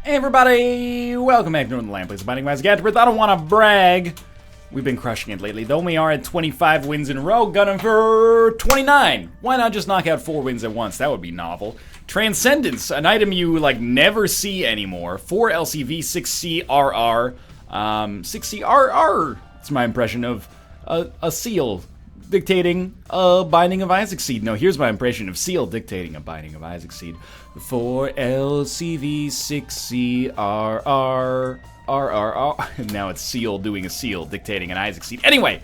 Hey everybody, welcome back to the Land Place of Binding of Isaac Afterbirth. I don't want to brag. We've been crushing it lately, though we are at 25 wins in a row, gunning for 29. Why not just knock out 4 wins at once? That would be novel. Transcendence, an item you like never see anymore. 4 LCV, 6 CRR, 6 CRR. It's my impression of a seal dictating a Binding of Isaac seed. No, here's my impression of seal dictating a Binding of Isaac seed. 4 LCV, 6 CRR, RRR. And now it's seal doing a seal dictating an Isaac seed. Anyway,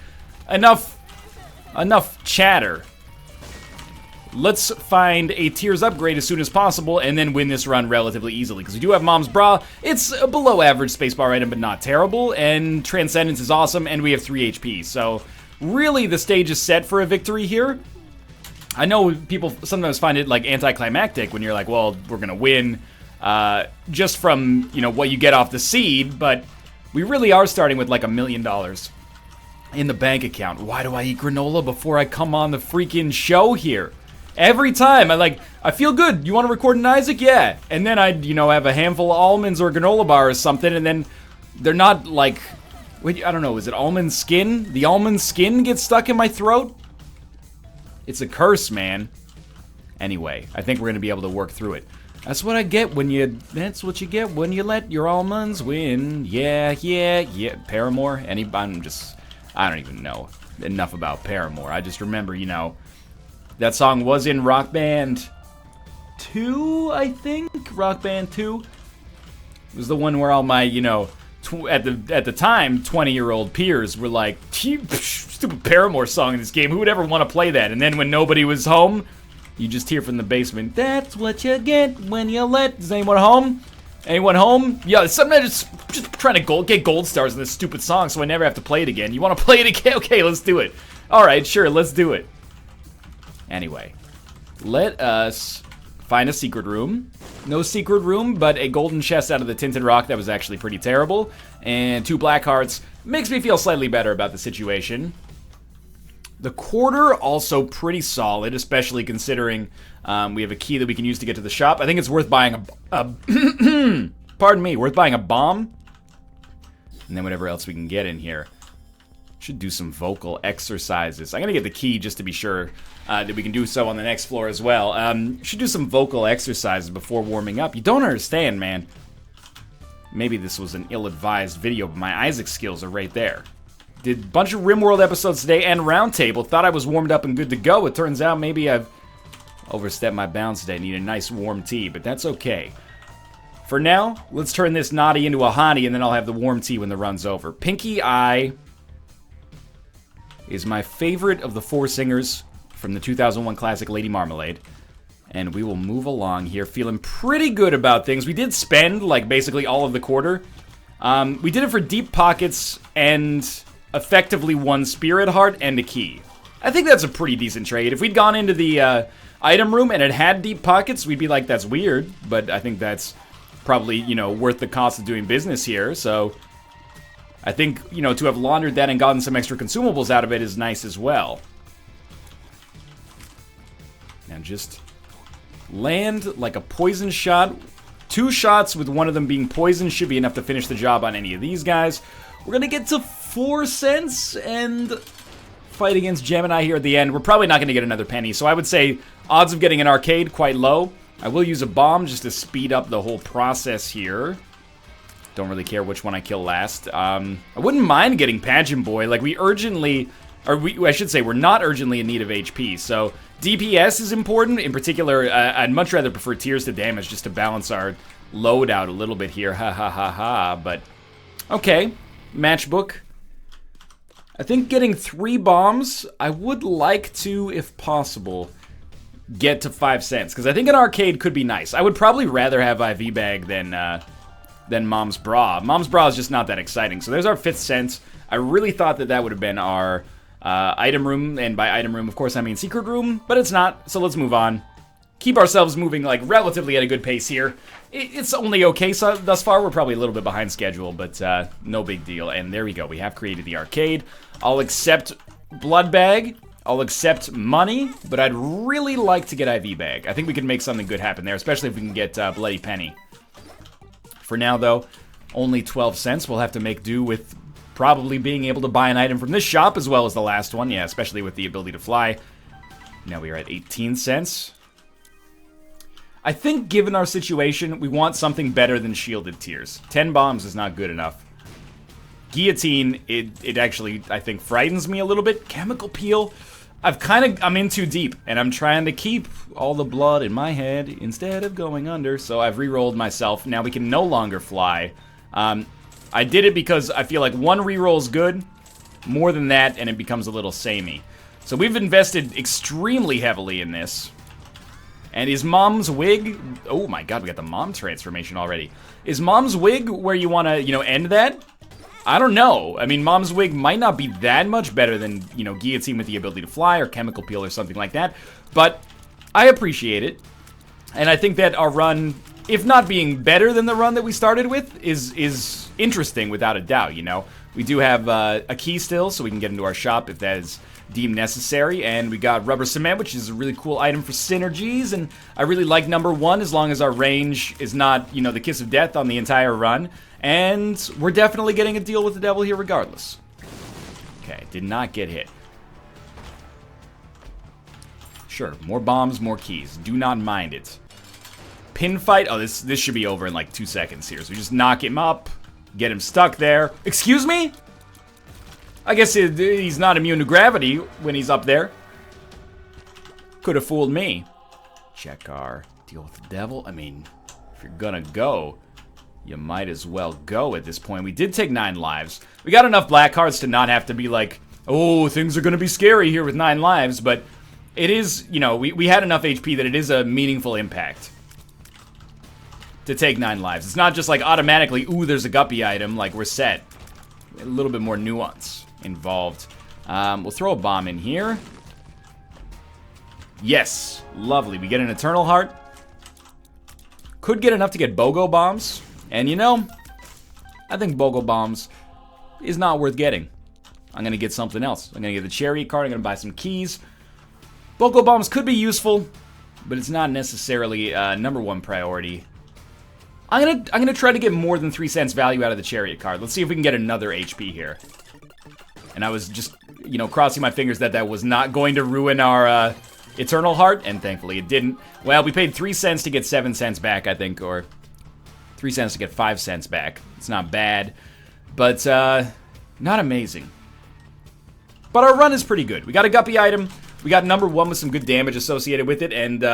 enough chatter. Let's find a Tears upgrade as soon as possible and then win this run relatively easily. Because we do have Mom's Bra. It's a below average spacebar item, but not terrible. And Transcendence is awesome, and we have 3 HP. So really, the stage is set for a victory here. I know people sometimes find it like anticlimactic when you're like, well, we're gonna win just from, you know, what you get off the seed, but we really are starting with like $1 million in the bank account. Why do I eat granola before I come on the freaking show here? Every time I feel good. You want to record an Isaac? Yeah. And then I'd, you know, have a handful of almonds or granola bar or something, and then they're not like, wait, I don't know, is it almond skin? The almond skin gets stuck in my throat? It's a curse, man. Anyway, I think we're gonna be able to work through it. That's what you get when you let your almonds win. Yeah. Paramore? I don't even know enough about Paramore. I just remember, you know, that song was in Rock Band 2, I think? Rock Band 2? It was the one where all my, you know, at the time, 20-year-old peers were like, stupid Paramore song in this game, who would ever want to play that? And then when nobody was home, you just hear from the basement, that's what you get when you let, is anyone home? Anyone home? Yeah, sometimes just trying to get gold stars in this stupid song so I never have to play it again. You want to play it again? Okay, let's do it. Alright, sure, let's do it. Anyway, let us find a secret room. No secret room, but a golden chest out of the Tinted Rock that was actually pretty terrible. And 2 black hearts. Makes me feel slightly better about the situation. The quarter also pretty solid, especially considering we have a key that we can use to get to the shop. I think it's worth buying pardon me, worth buying a bomb. And then whatever else we can get in here. Should do some vocal exercises. I'm gonna get the key just to be sure that we can do so on the next floor as well. Should do some vocal exercises before warming up. You don't understand, man. Maybe this was an ill-advised video, but my Isaac skills are right there. Did a bunch of RimWorld episodes today and Roundtable. Thought I was warmed up and good to go. It turns out maybe I've overstepped my bounds today. Need a nice warm tea, but that's okay. For now, let's turn this naughty into a hottie, and then I'll have the warm tea when the run's over. Pinky Eye is my favorite of the 4 singers from the 2001 classic Lady Marmalade. And we will move along here, feeling pretty good about things. We did spend, like, basically all of the quarter. We did it for deep pockets and effectively 1 spirit heart and a key. I think that's a pretty decent trade. If we'd gone into the item room and it had deep pockets, we'd be like, that's weird. But I think that's probably, you know, worth the cost of doing business here, so I think, you know, to have laundered that and gotten some extra consumables out of it is nice as well. And just land like a poison shot. 2 shots with one of them being poison should be enough to finish the job on any of these guys. We're going to get to 4 cents and fight against Gemini here at the end. We're probably not going to get another penny, so I would say odds of getting an arcade quite low. I will use a bomb just to speed up the whole process here. Don't really care which one I kill last. I wouldn't mind getting Pageant Boy. Like, I should say, we're not urgently in need of HP. So, DPS is important. In particular, I'd much rather prefer Tears to damage just to balance our load out a little bit here. Ha ha ha ha. But, okay. Matchbook. I think getting 3 bombs, I would like to, if possible, get to 5 cents. Because I think an arcade could be nice. I would probably rather have IV Bag than Mom's Bra. Mom's Bra is just not that exciting. So there's our 5th sense. I really thought that would have been our item room, and by item room, of course, I mean secret room, but it's not, so let's move on. Keep ourselves moving, like, relatively at a good pace here. It's only okay so thus far. We're probably a little bit behind schedule, but no big deal. And there we go. We have created the arcade. I'll accept Blood Bag. I'll accept money, but I'd really like to get IV Bag. I think we can make something good happen there, especially if we can get Bloody Penny. For now, though, only 12 cents. We'll have to make do with probably being able to buy an item from this shop as well as the last one. Yeah, especially with the ability to fly. Now we are at 18 cents. I think given our situation, we want something better than shielded tiers. 10 bombs is not good enough. Guillotine, it actually, I think, frightens me a little bit. Chemical peel, I'm in too deep, and I'm trying to keep all the blood in my head instead of going under, so I've re-rolled myself. Now we can no longer fly. I did it because I feel like one re-roll is good, more than that, and it becomes a little samey. So we've invested extremely heavily in this. And is Mom's Wig... Oh my god, we got the Mom transformation already. Is Mom's Wig where you want to, end that? I don't know. I mean, Mom's Wig might not be that much better than, Guillotine with the ability to fly or Chemical Peel or something like that. But I appreciate it. And I think that our run, if not being better than the run that we started with, is interesting without a doubt, We do have a key still, so we can get into our shop if that is deemed necessary, and we got rubber cement, which is a really cool item for synergies, and I really like number 1 as long as our range is not, the kiss of death on the entire run, and we're definitely getting a deal with the devil here regardless. Okay, did not get hit. Sure, more bombs, more keys. Do not mind it. Pin fight. Oh, this should be over in like 2 seconds here, so we just knock him up, get him stuck there. Excuse me? I guess he's not immune to gravity when he's up there. Could have fooled me. Check our deal with the devil. I mean, if you're gonna go, you might as well go at this point. We did take 9 lives. We got enough black cards to not have to be like, oh, things are gonna be scary here with 9 lives, but it is, we had enough HP that it is a meaningful impact to take 9 lives. It's not just like automatically, ooh, there's a guppy item, like we're set. A little bit more nuance involved. We'll throw a bomb in here. Yes, lovely. We get an Eternal Heart. Could get enough to get BOGO bombs. And I think BOGO bombs is not worth getting. I'm going to get something else. I'm going to get the Chariot card. I'm going to buy some keys. BOGO bombs could be useful, but it's not necessarily number 1 priority. I'm gonna try to get more than 3 cents value out of the Chariot card. Let's see if we can get another HP here. And I was just, crossing my fingers that that was not going to ruin our Eternal Heart, and thankfully it didn't. Well, we paid 3 cents to get 7 cents back, I think, or 3 cents to get 5 cents back. It's not bad, but not amazing. But our run is pretty good. We got a guppy item. We got number 1 with some good damage associated with it, and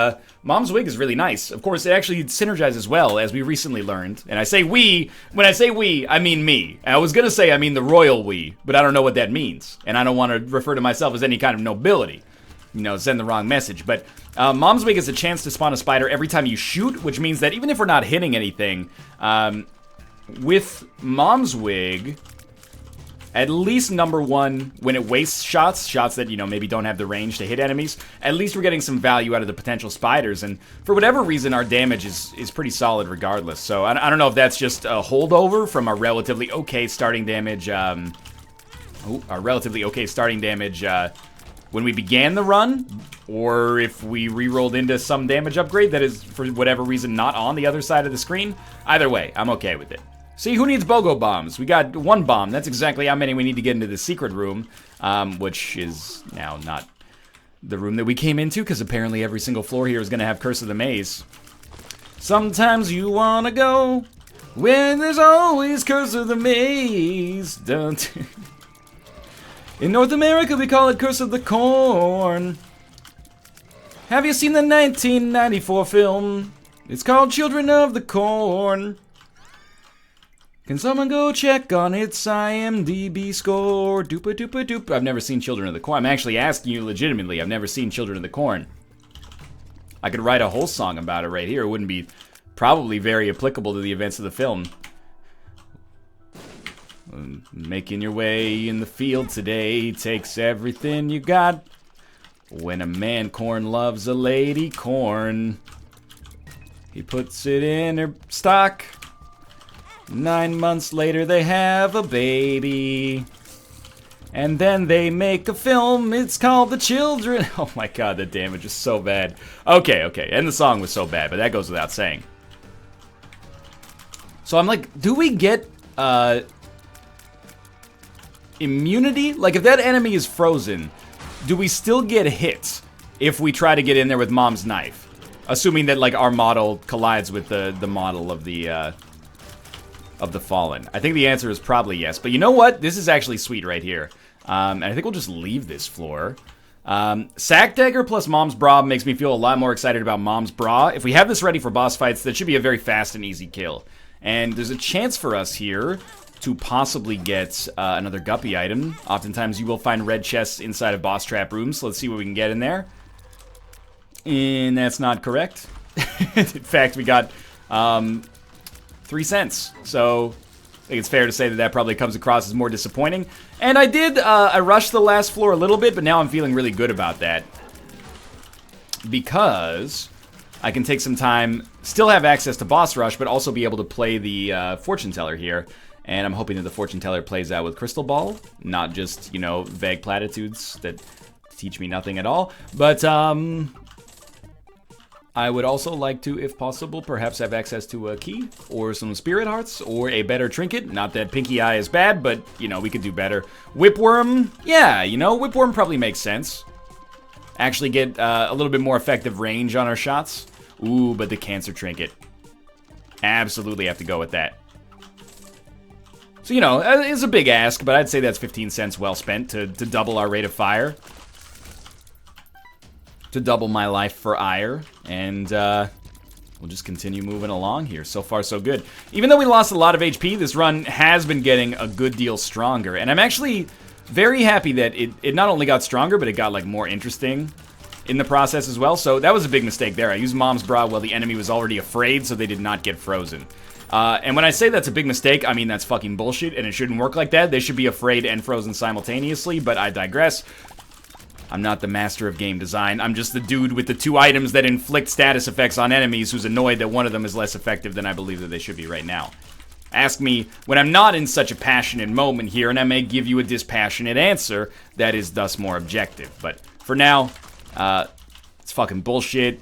Mom's Wig is really nice. Of course, it actually synergizes well, as we recently learned. And I say we, when I say we, I mean me. And I was gonna say I mean the royal we, but I don't know what that means. And I don't want to refer to myself as any kind of nobility. Send the wrong message. But Mom's Wig is a chance to spawn a spider every time you shoot, which means that even if we're not hitting anything, with Mom's Wig, at least number 1, when it wastes shots that, maybe don't have the range to hit enemies, at least we're getting some value out of the potential spiders, and for whatever reason, our damage is pretty solid regardless. So I don't know if that's just a holdover from our relatively okay starting damage, when we began the run, or if we re-rolled into some damage upgrade that is, for whatever reason, not on the other side of the screen. Either way, I'm okay with it. See, who needs BOGO bombs? We got 1 bomb. That's exactly how many we need to get into the secret room, which is now not the room that we came into, because apparently every single floor here is going to have Curse of the Maze. Sometimes you want to go when there's always Curse of the Maze. Don't. In North America, we call it Curse of the Corn. Have you seen the 1994 film? It's called Children of the Corn. Can someone go check on its IMDb score? Doopa doopa doop. I've never seen Children of the Corn. I'm actually asking you legitimately. I've never seen Children of the Corn. I could write a whole song about it right here. It wouldn't be probably very applicable to the events of the film. Making your way in the field today takes everything you got. When a man corn loves a lady corn, he puts it in her stock. 9 months later, they have a baby. And then they make a film. It's called The Children. Oh my god, the damage is so bad. Okay. And the song was so bad, but that goes without saying. So I'm like, do we get immunity? Like, if that enemy is frozen, do we still get hit if we try to get in there with Mom's knife? Assuming that, like, our model collides with the model of the Fallen. I think the answer is probably yes. But you know what? This is actually sweet right here. And I think we'll just leave this floor. Sack Dagger plus Mom's Bra makes me feel a lot more excited about Mom's Bra. If we have this ready for boss fights, that should be a very fast and easy kill. And there's a chance for us here to possibly get another guppy item. Oftentimes you will find red chests inside of boss trap rooms, so let's see what we can get in there. And that's not correct. In fact, we got 3 cents. So I think it's fair to say that that probably comes across as more disappointing. And I rushed the last floor a little bit, but now I'm feeling really good about that. Because I can take some time, still have access to boss rush, but also be able to play the fortune teller here. And I'm hoping that the fortune teller plays out with crystal ball, not just, you know, vague platitudes that teach me nothing at all. But I would also like to, if possible, perhaps have access to a key or some spirit hearts or a better trinket. Not that Pinky Eye is bad, but, you know, we could do better. Whipworm, yeah, you know, Whipworm probably makes sense. Actually get a little bit more effective range on our shots. Ooh, but the cancer trinket. Absolutely have to go with that. So, you know, it's a big ask, but I'd say that's 15 cents well spent to double our rate of fire. To double my life for ire. And we'll just continue moving along here. So far, so good. Even though we lost a lot of HP, this run has been getting a good deal stronger. And I'm actually very happy that it not only got stronger, but it got, like, more interesting in the process as well. So that was a big mistake there. I used Mom's Bra while the enemy was already afraid, so they did not get frozen. And when I say that's a big mistake, I mean that's fucking bullshit, and it shouldn't work like that. They should be afraid and frozen simultaneously, but I digress. I'm not the master of game design. I'm just the dude with the 2 items that inflict status effects on enemies who's annoyed that one of them is less effective than I believe that they should be right now. Ask me when I'm not in such a passionate moment here, and I may give you a dispassionate answer that is thus more objective. But for now, it's fucking bullshit.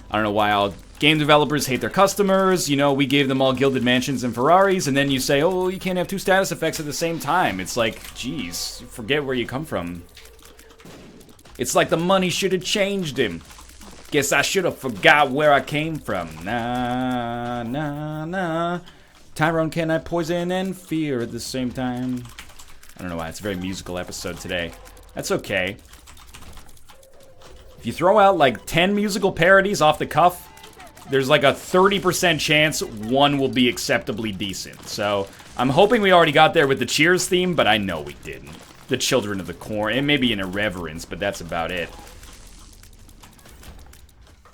I don't know why all game developers hate their customers. You know, we gave them all gilded mansions and Ferraris, and then you say, oh, you can't have 2 status effects at the same time. It's like, geez, forget where you come from. It's like the money should have changed him. Guess I should have forgot where I came from. Nah, nah, nah. Tyrone, can I poison and fear at the same time? I don't know why. It's a very musical episode today. That's okay. If you throw out like 10 musical parodies off the cuff, there's like a 30% chance one will be acceptably decent. So I'm hoping we already got there with the Cheers theme, but I know we didn't. The Children of the Corn. It may be an irreverence, but that's about it.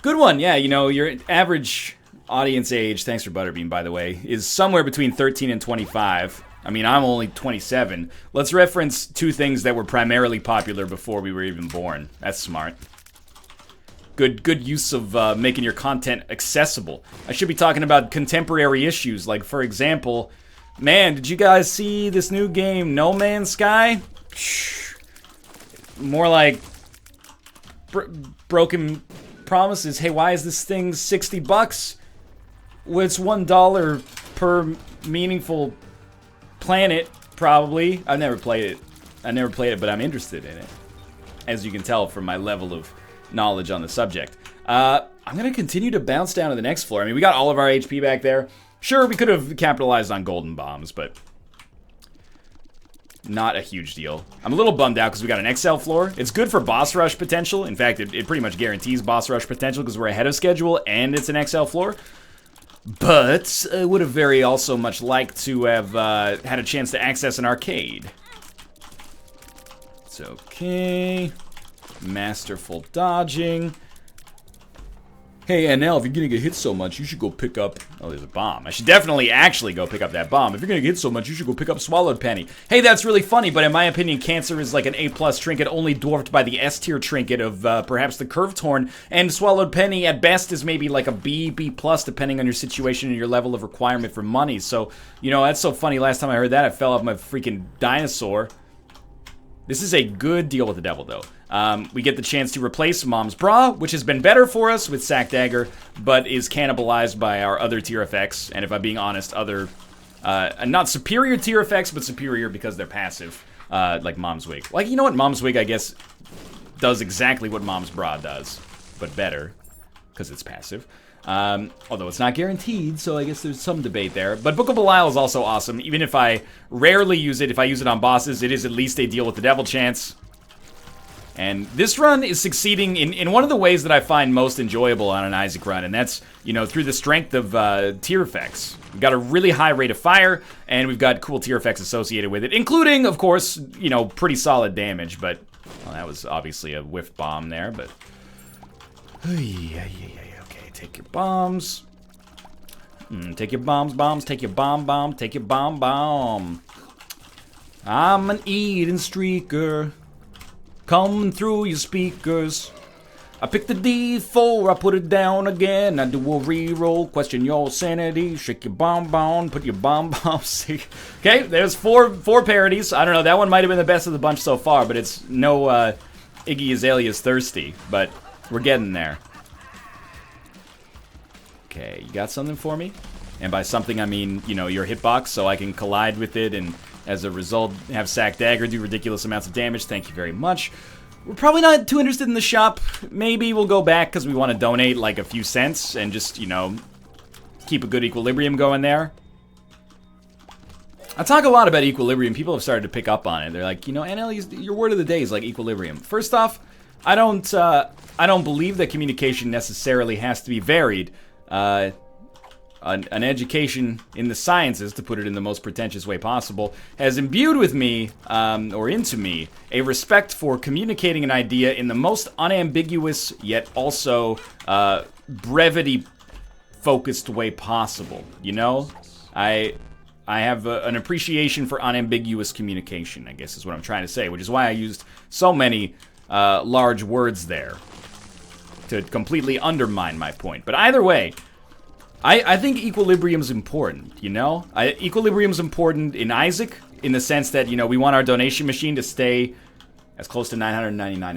Good one. Yeah, you know, your average audience age, thanks for Butterbean, by the way, is somewhere between 13 and 25. I mean, I'm only 27. Let's reference 2 things that were primarily popular before we were even born. That's smart. Good use of making your content accessible. I should be talking about contemporary issues, like, for example, man, did you guys see this new game, No Man's Sky? More like broken promises. Hey, why is this thing $60? Well, it's $1 per meaningful planet, probably. I've never played it, but I'm interested in it, as you can tell from my level of knowledge on the subject. I'm gonna continue to bounce down to the next floor. I mean, we got all of our HP back there. Sure, we could have capitalized on golden bombs, but not a huge deal. I'm a little bummed out because we got an XL floor. It's good for boss rush potential. In fact, it pretty much guarantees boss rush potential because we're ahead of schedule and it's an XL floor. But I would have very also much liked to have had a chance to access an arcade. It's okay. Masterful dodging. Hey, NL, if you're gonna get hit so much, you should go pick up... Oh, there's a bomb. I should definitely actually go pick up that bomb. If you're gonna get hit so much, you should go pick up Swallowed Penny. Hey, that's really funny, but in my opinion, Cancer is like an A+ trinket, only dwarfed by the S-tier trinket of perhaps the Curved Horn, and Swallowed Penny at best is maybe like a B+, depending on your situation and your level of requirement for money. So, you know, that's so funny. Last time I heard that, I fell off my freaking dinosaur. This is a good deal with the devil, though. We get the chance to replace Mom's Bra, which has been better for us with Sack Dagger, but is cannibalized by our other tier effects, and if I'm being honest, other not superior tier effects, but superior because they're passive, like Mom's Wig. Like, you know what? Mom's Wig, I guess, does exactly what Mom's Bra does, but better, because it's passive. Although it's not guaranteed, so I guess there's some debate there. But Book of Belial is also awesome. Even if I rarely use it, if I use it on bosses, it is at least a deal with the devil chance. And this run is succeeding in one of the ways that I find most enjoyable on an Isaac run, and that's, you know, through the strength of tier effects. We've got a really high rate of fire, and we've got cool tier effects associated with it, including, of course, you know, pretty solid damage, but, well, that was obviously a whiff bomb there, but... Okay, take your bombs. Take your bombs, take your bomb, take your bomb. I'm an eating streaker. Coming through your speakers. I pick the D4, I put it down again. I do a reroll, question your sanity. Shake your bomb, put your bomb. Okay, there's four parodies. I don't know, that one might have been the best of the bunch so far, but it's no Iggy Azalea's Thirsty, but we're getting there. Okay, you got something for me? And by something, I mean, you know, your hitbox, so I can collide with it and as a result have Sack Dagger do ridiculous amounts of damage. Thank you very much. We're probably not too interested in the shop. Maybe we'll go back because we want to donate like a few cents and just, you know, keep a good equilibrium going there. I talk a lot about equilibrium. People have started to pick up on it. They're like, you know, NL, your word of the day is like equilibrium. First off, I don't believe that communication necessarily has to be varied. An education in the sciences, to put it in the most pretentious way possible, has imbued with me, or into me, a respect for communicating an idea in the most unambiguous, yet also brevity-focused way possible, you know? I have an appreciation for unambiguous communication, I guess is what I'm trying to say, which is why I used so many large words there to completely undermine my point. But either way, I think equilibrium's important, you know? Equilibrium's important in Isaac, in the sense that, you know, we want our donation machine to stay as close to 999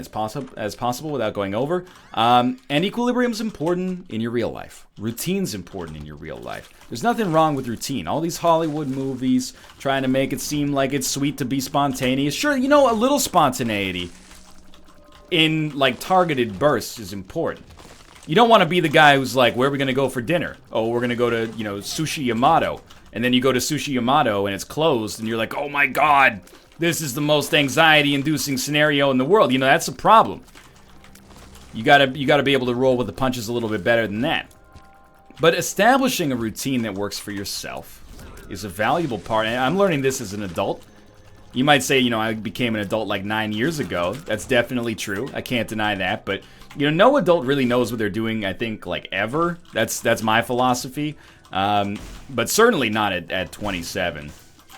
as possible without going over. And equilibrium's important in your real life. Routine's important in your real life. There's nothing wrong with routine. All these Hollywood movies trying to make it seem like it's sweet to be spontaneous. Sure, you know, a little spontaneity in, like, targeted bursts is important. You don't want to be the guy who's like, where are we going to go for dinner? Oh, we're going to go to, you know, Sushi Yamato. And then you go to Sushi Yamato and it's closed and you're like, oh my god, this is the most anxiety-inducing scenario in the world. You know, that's a problem. You gotta be able to roll with the punches a little bit better than that. But establishing a routine that works for yourself is a valuable part. And I'm learning this as an adult. You might say, you know, I became an adult like 9 years ago. That's definitely true. I can't deny that. But, you know, no adult really knows what they're doing, I think, like, ever. That's my philosophy. But certainly not at 27.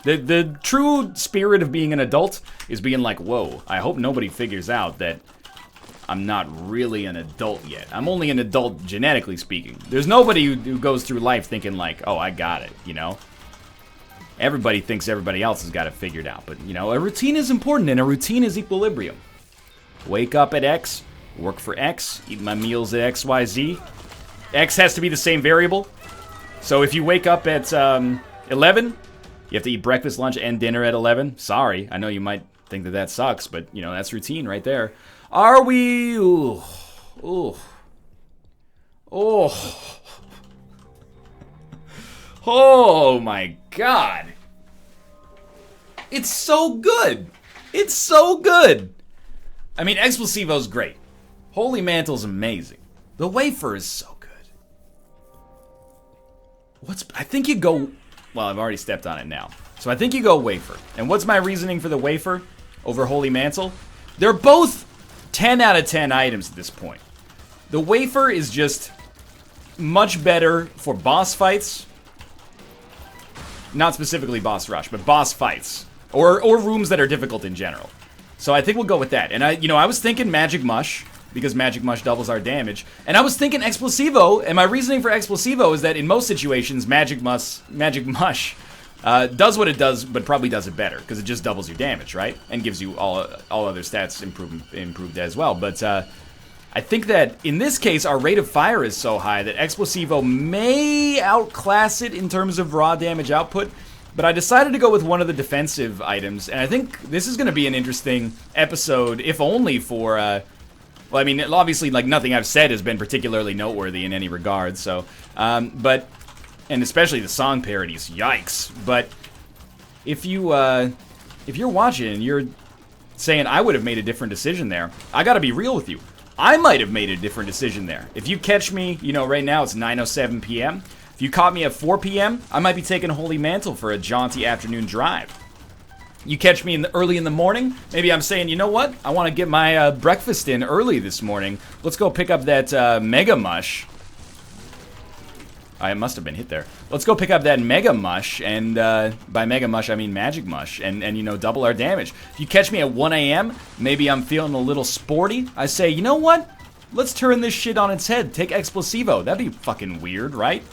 The true spirit of being an adult is being like, whoa, I hope nobody figures out that I'm not really an adult yet. I'm only an adult genetically speaking. There's nobody who goes through life thinking like, oh, I got it, you know? Everybody thinks everybody else has got it figured out. But, you know, a routine is important, and a routine is equilibrium. Wake up at X, work for X, eat my meals at XYZ. X has to be the same variable. So if you wake up at 11, you have to eat breakfast, lunch, and dinner at 11. Sorry, I know you might think that sucks, but, you know, that's routine right there. Are we... Ooh. Ooh. Oh. Oh my god. It's so good. It's so good. I mean, Explosivo's great. Holy Mantle's amazing. The wafer is so good. I think you go... Well, I've already stepped on it now. So I think you go wafer. And what's my reasoning for the wafer over Holy Mantle? They're both 10 out of 10 items at this point. The wafer is just much better for boss fights. Not specifically boss rush, but boss fights. Or rooms that are difficult in general. So I think we'll go with that. And I was thinking Magic Mush, because Magic Mush doubles our damage. And I was thinking Explosivo, and my reasoning for Explosivo is that in most situations, Magic Mush does what it does, but probably does it better, because it just doubles your damage, right? And gives you all other stats improved as well. But I think that in this case, our rate of fire is so high that Explosivo may outclass it in terms of raw damage output. But I decided to go with one of the defensive items, and I think this is going to be an interesting episode, if only for, well, I mean, obviously, like, nothing I've said has been particularly noteworthy in any regard, so, but, and especially the song parodies, yikes. But if you're watching and you're saying, I would have made a different decision there, I gotta be real with you. I might have made a different decision there. If you catch me, you know, right now it's 9:07 p.m., if you caught me at 4 p.m., I might be taking Holy Mantle for a jaunty afternoon drive. You catch me early in the morning, maybe I'm saying, you know what? I want to get my breakfast in early this morning. Let's go pick up that Mega Mush. I must have been hit there. Let's go pick up that Mega Mush, and by Mega Mush I mean Magic Mush, and you know, double our damage. If you catch me at 1 a.m., maybe I'm feeling a little sporty. I say, you know what? Let's turn this shit on its head. Take Explosivo. That'd be fucking weird, right?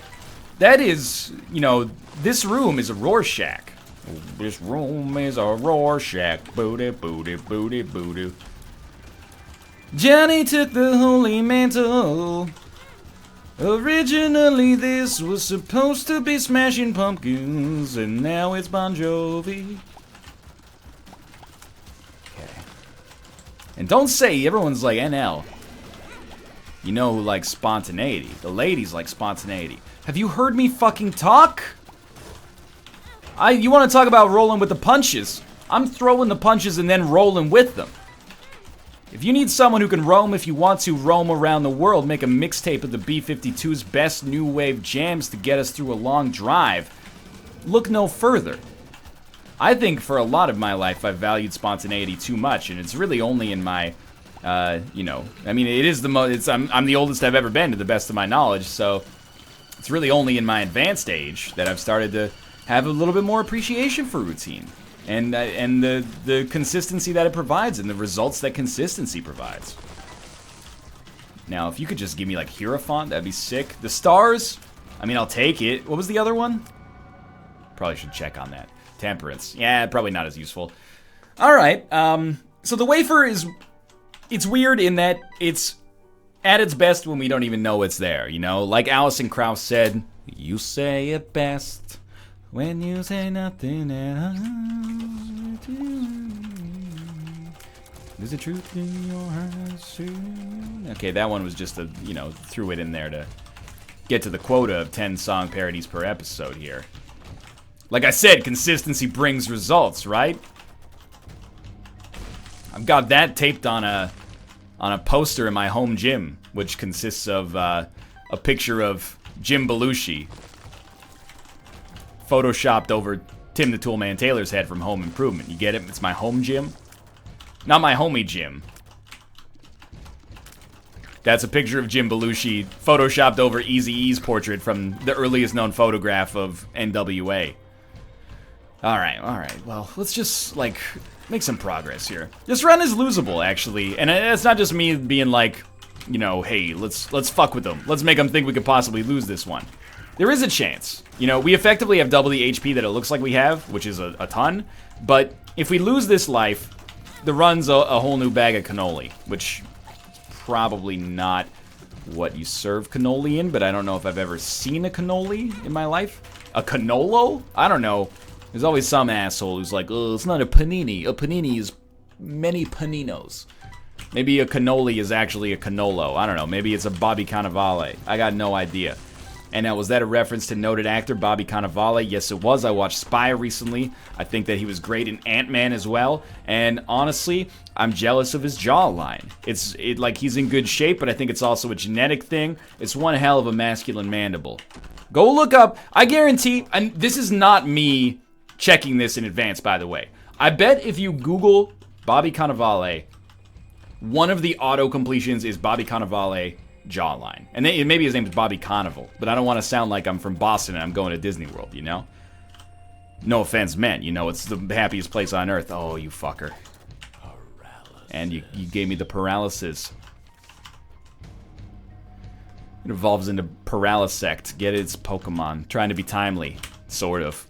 That is, you know, this room is a Rorschach. This room is a Rorschach. Booty, booty, booty, booty. Johnny took the Holy Mantle. Originally this was supposed to be Smashing Pumpkins, and now it's Bon Jovi. Okay. And don't say everyone's like NL. You know who likes spontaneity. The ladies like spontaneity. Have you heard me fucking talk? You want to talk about rolling with the punches? I'm throwing the punches and then rolling with them. If you need someone who can roam if you want to roam around the world, make a mixtape of the B-52's best new wave jams to get us through a long drive, look no further. I think for a lot of my life I've valued spontaneity too much, and it's really only in my, you know, I mean, it is the most, I'm the oldest I've ever been to the best of my knowledge, so it's really only in my advanced age that I've started to have a little bit more appreciation for routine. And the consistency that it provides, and the results that consistency provides. Now, if you could just give me, like, Hierophant, that'd be sick. The stars, I mean, I'll take it. What was the other one? Probably should check on that. Temperance. Yeah, probably not as useful. Alright, so the wafer is... It's weird in that it's at its best when we don't even know it's there, you know? Like Alison Krauss said, you say it best when you say nothing at all. There's a truth in your eyes. Okay, that one was just a, you know, threw it in there to get to the quota of 10 song parodies per episode here. Like I said, consistency brings results, right? I've got that taped on a poster in my home gym, which consists of a picture of Jim Belushi photoshopped over Tim the Toolman Taylor's head from Home Improvement. You get it? It's my home gym. Not my homie gym. That's a picture of Jim Belushi photoshopped over Eazy-E's portrait from the earliest known photograph of NWA. Alright. Well, let's just, like, make some progress here. This run is losable, actually. And it's not just me being like, you know, hey, let's fuck with them. Let's make them think we could possibly lose this one. There is a chance. You know, we effectively have double the HP that it looks like we have, which is a ton. But if we lose this life, the run's a whole new bag of cannoli, which is probably not what you serve cannoli in, but I don't know if I've ever seen a cannoli in my life. A canolo? I don't know. There's always some asshole who's like, oh, it's not a panini. A panini is many paninos. Maybe a cannoli is actually a canolo. I don't know. Maybe it's a Bobby Cannavale. I got no idea. And now, was that a reference to noted actor Bobby Cannavale? Yes, it was. I watched Spy recently. I think that he was great in Ant-Man as well. And honestly, I'm jealous of his jawline. It's like he's in good shape, but I think it's also a genetic thing. It's one hell of a masculine mandible. Go look up. I guarantee, and this is not me checking this in advance, by the way. I bet if you Google Bobby Cannavale, one of the auto completions is Bobby Cannavale jawline. And maybe his name is Bobby Carnival, but I don't want to sound like I'm from Boston and I'm going to Disney World, you know? No offense meant, you know, it's the happiest place on earth. Oh, you fucker. Paralysis. And you gave me the paralysis. It evolves into Paralisect. Get its Pokemon. Trying to be timely. Sort of.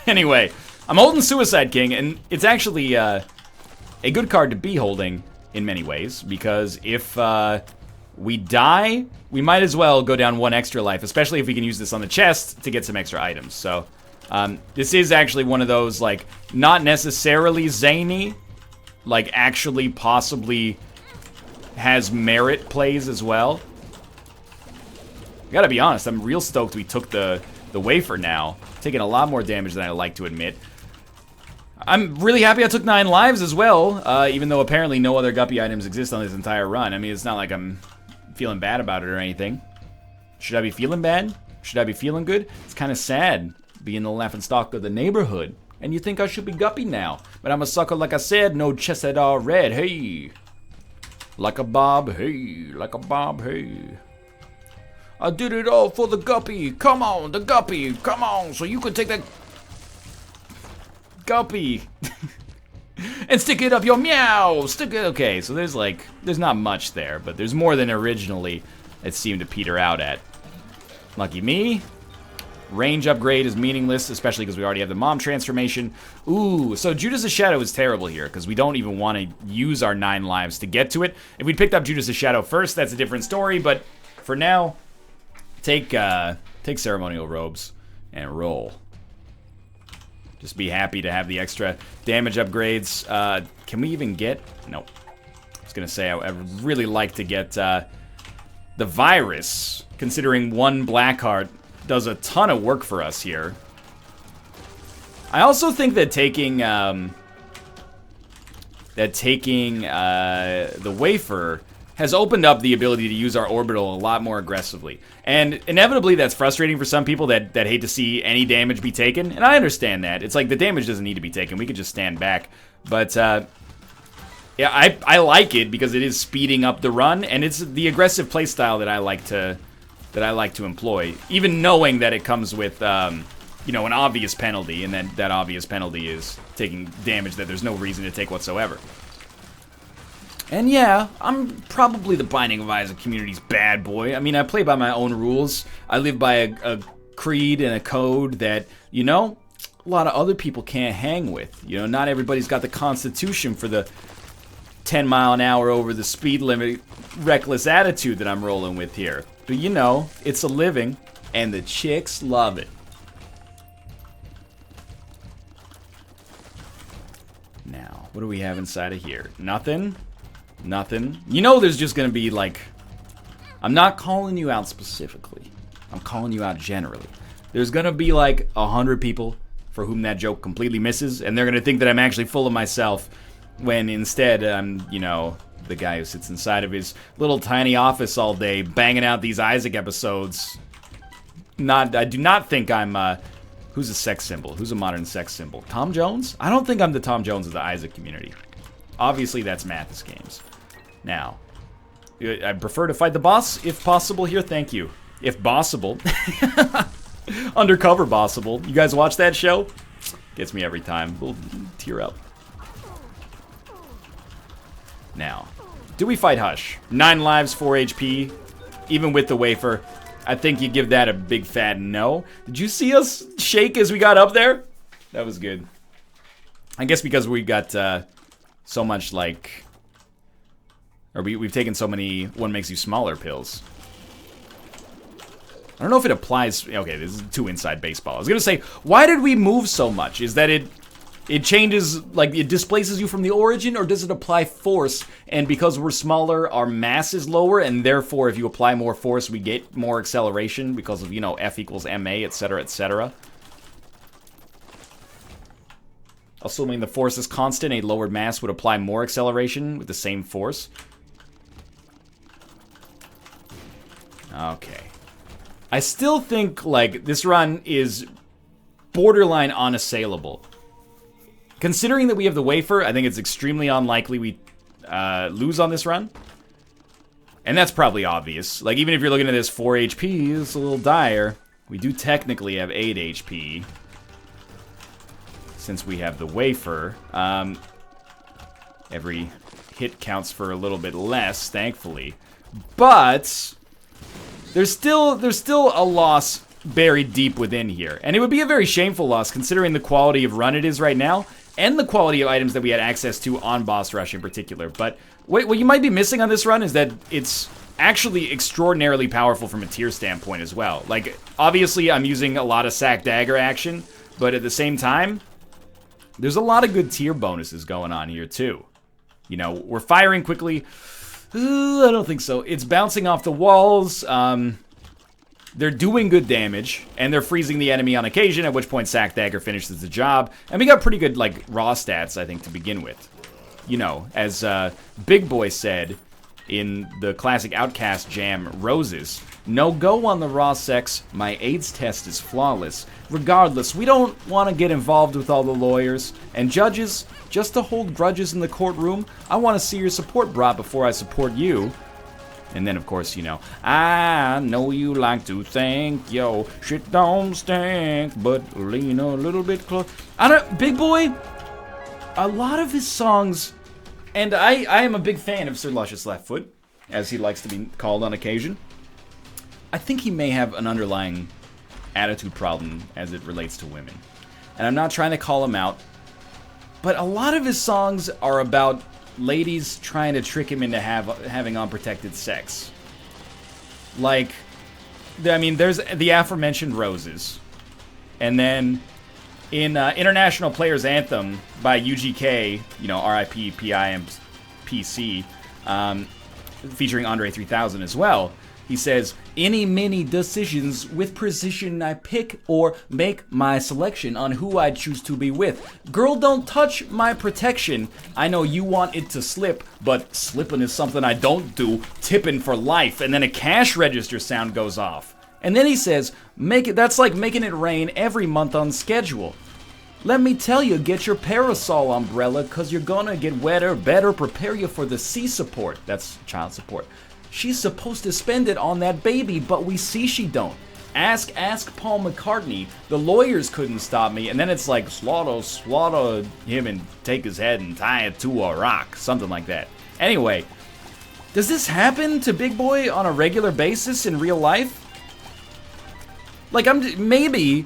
Anyway, I'm holding Suicide King, and it's actually a good card to be holding in many ways, because if we die, we might as well go down one extra life, especially if we can use this on the chest to get some extra items. So, This is actually one of those, like, not necessarily zany, like, actually possibly has merit plays as well. I gotta be honest, I'm real stoked we took the wafer now. Taking a lot more damage than I like to admit. I'm really happy I took 9 lives as well, even though apparently no other guppy items exist on this entire run. I mean, it's not like I'm feeling bad about it or anything. Should I be feeling bad? Should I be feeling good? It's kind of sad being the laughingstock of the neighborhood. And you think I should be guppy now. But I'm a sucker, like I said, no Cheddar red, hey. Like a bob, hey. Like a bob, hey. I did it all for the guppy. Come on, the guppy. Come on, so you can take that guppy and stick it up your meow. Stick it. Okay, so there's not much there, but there's more than originally it seemed to peter out at. Lucky me. Range upgrade is meaningless, especially because we already have the mom transformation. Ooh, so Judas' Shadow is terrible here, because we don't even want to use our 9 lives to get to it. If we'd picked up Judas' Shadow first, that's a different story, but for now, take ceremonial robes and roll. Just be happy to have the extra damage upgrades. Can we even get... Nope. I was going to say, I would really like to get the virus, considering 1 Blackheart does a ton of work for us here. I also think that taking the wafer has opened up the ability to use our orbital a lot more aggressively. And inevitably that's frustrating for some people that hate to see any damage be taken, and I understand that. It's like the damage doesn't need to be taken, we can just stand back. But yeah, I like it because it is speeding up the run, and it's the aggressive playstyle that I like to employ, even knowing that it comes with you know, an obvious penalty, and that obvious penalty is taking damage that there's no reason to take whatsoever. And yeah, I'm probably the Binding of Isaac community's bad boy. I mean, I play by my own rules. I live by a creed and a code that, you know, a lot of other people can't hang with. You know, not everybody's got the constitution for the 10 mile an hour over the speed limit reckless attitude that I'm rolling with here. But you know, it's a living, and the chicks love it. Now, what do we have inside of here? Nothing? Nothing. You know there's just gonna be like... I'm not calling you out specifically. I'm calling you out generally. There's gonna be like 100 people for whom that joke completely misses, and they're gonna think that I'm actually full of myself, when instead I'm, you know, the guy who sits inside of his little tiny office all day banging out these Isaac episodes. I do not think I'm, who's a sex symbol? Who's a modern sex symbol? Tom Jones? I don't think I'm the Tom Jones of the Isaac community. Obviously, that's Mathis Games. Now, I prefer to fight the boss, if possible here, thank you. If possible. Undercover possible. You guys watch that show? Gets me every time. We'll tear up. Now, do we fight Hush? 9 lives, 4 HP, even with the wafer. I think you give that a big fat no. Did you see us shake as we got up there? That was good. I guess because we got so much like... Or we've taken so many one makes you smaller pills. I don't know if it applies... Okay, this is too inside baseball. I was going to say, why did we move so much? Is that it changes, like, it displaces you from the origin, or does it apply force? And because we're smaller, our mass is lower, and therefore, if you apply more force, we get more acceleration because of, you know, F equals MA, etc., etc. Assuming the force is constant, a lowered mass would apply more acceleration with the same force. Okay. I still think, like, this run is borderline unassailable. Considering that we have the wafer, I think it's extremely unlikely we lose on this run. And that's probably obvious. Like, even if you're looking at this 4 HP, it's a little dire. We do technically have 8 HP. Since we have the wafer. Every hit counts for a little bit less, thankfully. But there's still a loss buried deep within here. And it would be a very shameful loss considering the quality of run it is right now. And the quality of items that we had access to on Boss Rush in particular. But what you might be missing on this run is that it's actually extraordinarily powerful from a tier standpoint as well. Like, obviously I'm using a lot of sack dagger action, But at the same time, there's a lot of good tier bonuses going on here, too. You know, we're firing quickly. I don't think so. It's bouncing off the walls. They're doing good damage, and they're freezing the enemy on occasion, at which point Sack Dagger finishes the job. And we got pretty good, like, raw stats, I think, to begin with. You know, as Big Boy said in the classic Outcast jam, Roses, no go on the raw sex, my AIDS test is flawless. Regardless, we don't want to get involved with all the lawyers and judges, just to hold grudges in the courtroom. I want to see your support brought before I support you. And then, of course, you know, I know you like to think, yo, shit don't stink, but lean a little bit close. Big Boy, a lot of his songs, and I am a big fan of Sir Luscious Left Foot, as he likes to be called on occasion. I think he may have an underlying attitude problem as it relates to women. And I'm not trying to call him out, but a lot of his songs are about ladies trying to trick him into having unprotected sex. Like, I mean, there's the aforementioned Roses. And then in International Players Anthem by UGK, you know, RIP PIMPC, featuring Andre 3000 as well, he says, any many decisions with precision I pick or make my selection on who I choose to be with. Girl, don't touch my protection. I know you want it to slip, but slipping is something I don't do. Tipping for life. And then a cash register sound goes off. And then he says, that's like making it rain every month on schedule. Let me tell you, get your parasol umbrella, cause you're gonna get wetter. Better prepare you for the sea support. That's child support. She's supposed to spend it on that baby, but we see she don't. Ask Paul McCartney. The lawyers couldn't stop me. And then it's like, slaughter him and take his head and tie it to a rock. Something like that. Anyway, does this happen to Big Boy on a regular basis in real life? Like, maybe,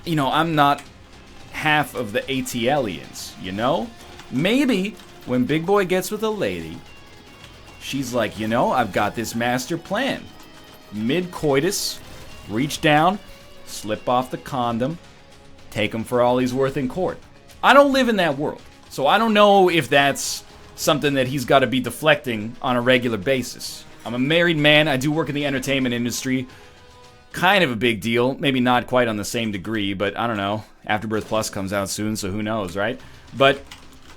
you know, I'm not half of the ATLians, you know? Maybe when Big Boy gets with a lady, she's like, you know, I've got this master plan. Mid-coitus, reach down, slip off the condom, take him for all he's worth in court. I don't live in that world, so I don't know if that's something that he's got to be deflecting on a regular basis. I'm a married man. I do work in the entertainment industry. Kind of a big deal. Maybe not quite on the same degree, but I don't know. Afterbirth Plus comes out soon, so who knows, right? But,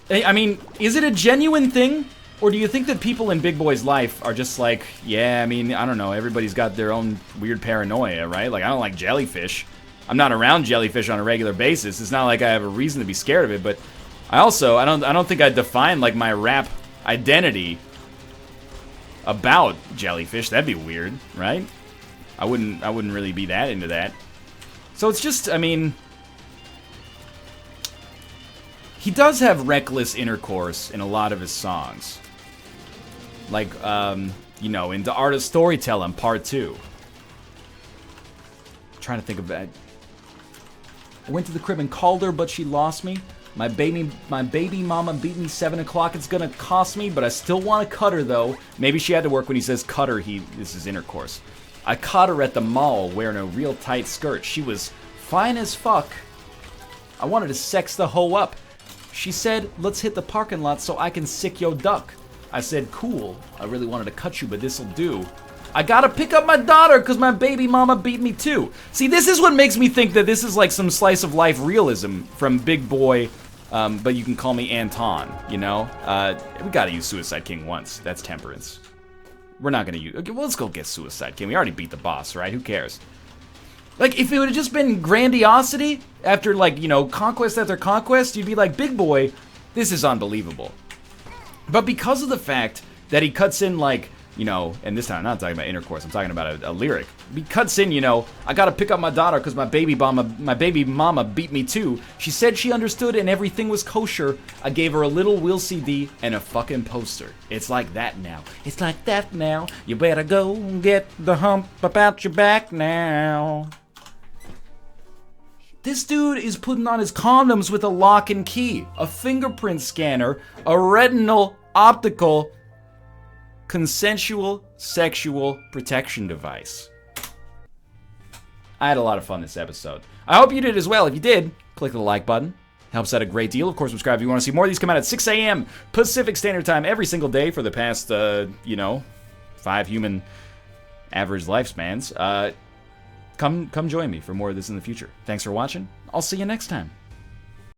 I mean, is it a genuine thing? Or do you think that people in Big Boy's life are just like, yeah, I mean, I don't know, everybody's got their own weird paranoia, right? Like, I don't like jellyfish. I'm not around jellyfish on a regular basis. It's not like I have a reason to be scared of it, but I don't think I'd define, like, my rap identity about jellyfish. That'd be weird, right? I wouldn't really be that into that. So it's just, I mean, he does have reckless intercourse in a lot of his songs. Like, you know, in The Art of Storytelling, Part 2. I'm trying to think of that. I went to the crib and called her, but she lost me. My baby mama beat me 7 o'clock. It's gonna cost me, but I still want to cut her, though. Maybe she had to work when he says cut her. This is intercourse. I caught her at the mall wearing a real tight skirt. She was fine as fuck. I wanted to sex the hoe up. She said, let's hit the parking lot so I can sick yo duck. I said, cool. I really wanted to cut you, but this'll do. I gotta pick up my daughter because my baby mama beat me too. See, this is what makes me think that this is like some slice of life realism from Big Boy, but you can call me Antoine, you know? We gotta use Suicide King once. That's temperance. We're not gonna use... Okay, well, let's go get Suicide King. We already beat the boss, right? Who cares? Like, if it would have just been grandiosity after, like, you know, conquest after conquest, you'd be like, Big Boy, this is unbelievable. But because of the fact that he cuts in, like, you know, and this time I'm not talking about intercourse, I'm talking about a lyric. He cuts in, you know, I gotta pick up my daughter because my baby mama beat me too. She said she understood and everything was kosher. I gave her a little Will CD and a fucking poster. It's like that now. It's like that now. You better go get the hump about your back now. This dude is putting on his condoms with a lock and key, a fingerprint scanner, a retinal optical consensual sexual protection device. I had a lot of fun this episode. I hope you did as well. If you did, click the like button. Helps out a great deal. Of course, subscribe if you want to see more of these. Come out at 6 a.m. Pacific Standard Time every single day for the past, 5 human average lifespans. Come join me for more of this in the future. Thanks for watching. I'll see you next time.